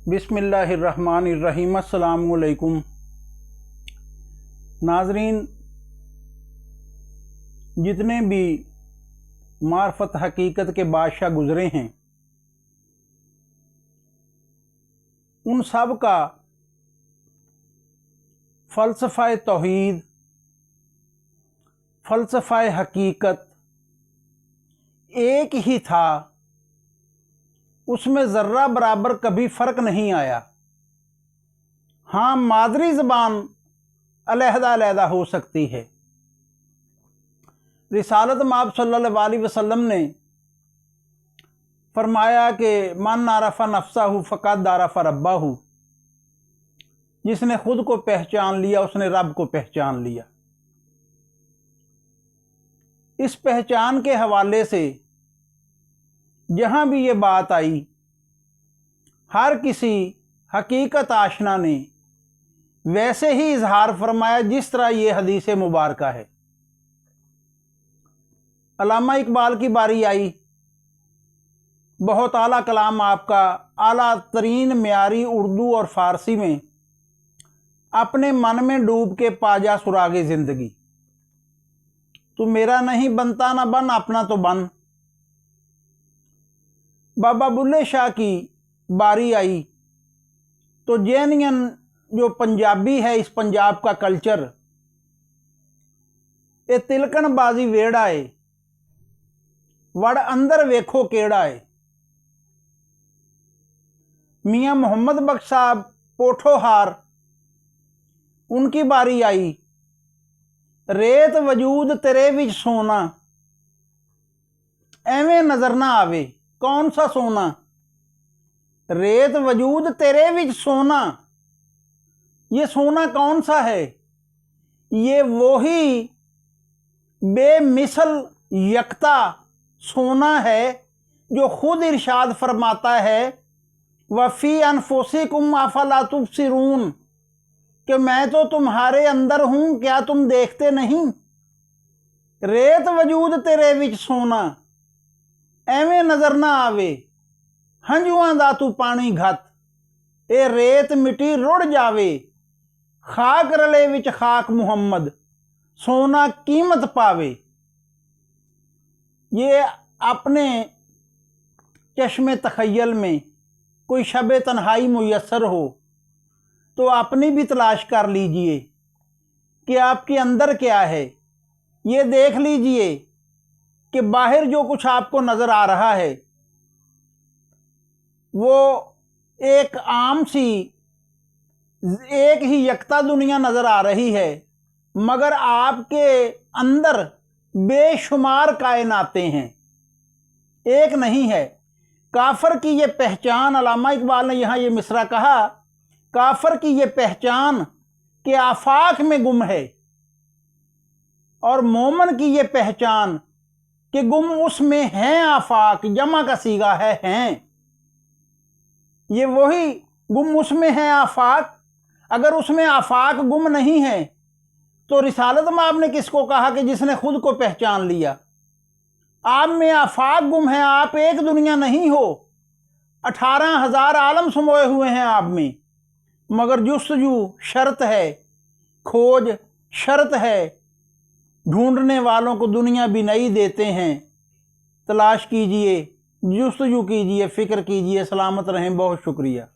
बिस्मिल्लाहिर्रहमानिर्रहीम। अस्सलाम वालेकुम नाजरीन, जितने भी मार्फत हकीकत के बादशाह गुज़रे हैं उन सब का फ़लसफ़ा तौहीद, फ़लसफ़ा हकीकत एक ही था। उसमें ज़र्रा बराबर कभी फ़र्क नहीं आया। हाँ, मादरी ज़बान अलहदा हो सकती है। रिसालत माब सल्लल्लाहु अलैहि वसल्लम ने फरमाया कि मन आरफ़ा नफ्सहु फ़क़द आरफ़ा रब्बहु, जिसने खुद को पहचान लिया उसने रब को पहचान लिया। इस पहचान के हवाले से जहाँ भी ये बात आई, हर किसी हकीकत आशना ने वैसे ही इजहार फरमाया जिस तरह ये हदीस मुबारका है। अल्लामा इकबाल की बारी आई। बहुत आला कलाम आपका, आला तरीन म्यारी उर्दू और फ़ारसी में, अपने मन में डूब के पाजा सुरागे ज़िंदगी। तू मेरा नहीं बनता ना बन, अपना तो बन। बाबा बुल्ले शाह की बारी आई तो जैनियन जो पंजाबी है, इस पंजाब का कल्चर, ये तिलकन बाजी वेड़ा है, वड़ अंदर वेखो केड़ा है। मियाँ मोहम्मद बख्श साहब पोठोहार, उनकी बारी आई। रेत वजूद तेरे विच सोना, एवें नजर ना आवे कौन सा सोना। रेत वजूद तेरे विच सोना, ये सोना कौन सा है? ये वही बेमिसल यकता सोना है जो खुद इरशाद फरमाता है, वफ़ी अनफुसिकुम अफला तुबसिरून, कि मैं तो तुम्हारे अंदर हूं, क्या तुम देखते नहीं। रेत वजूद तेरे विच सोना, एवें नजर ना आवे हंजुआं दा तू पानी घत। ए रेत मिट्टी रुड़ जावे, खाक रले विच खाक मुहम्मद, सोना कीमत पावे। ये अपने चश्मे तखय्यल में कोई शब तन्हाई मुयस्सर हो तो अपनी भी तलाश कर लीजिए कि आपके अंदर क्या है। ये देख लीजिए कि बाहर जो कुछ आपको नज़र आ रहा है वो एक आम सी, एक ही यकता दुनिया नज़र आ रही है, मगर आपके अंदर बेशुमार कायनातें हैं, एक नहीं है। काफर की ये पहचान, अल्लामा इकबाल ने यहाँ ये मिसरा कहा, काफर की ये पहचान कि आफाक में गुम है, और मोमन की ये पहचान कि गुम उसमें हैं आफाक, जमा का सीगा है हैं। ये वही गुम उसमें है आफाक। अगर उसमें आफाक गुम नहीं है तो रिसालत में आपने किसको कहा कि जिसने खुद को पहचान लिया। आप में आफाक गुम है, आप एक दुनिया नहीं हो, 18,000 आलम समोए हुए हैं आप में, मगर जुस्तजू शर्त है, खोज शर्त है। ढूंढने वालों को दुनिया भी नहीं देते हैं। तलाश कीजिए, जुस्तजू कीजिए, फ़िक्र कीजिए। सलामत रहें। बहुत शुक्रिया।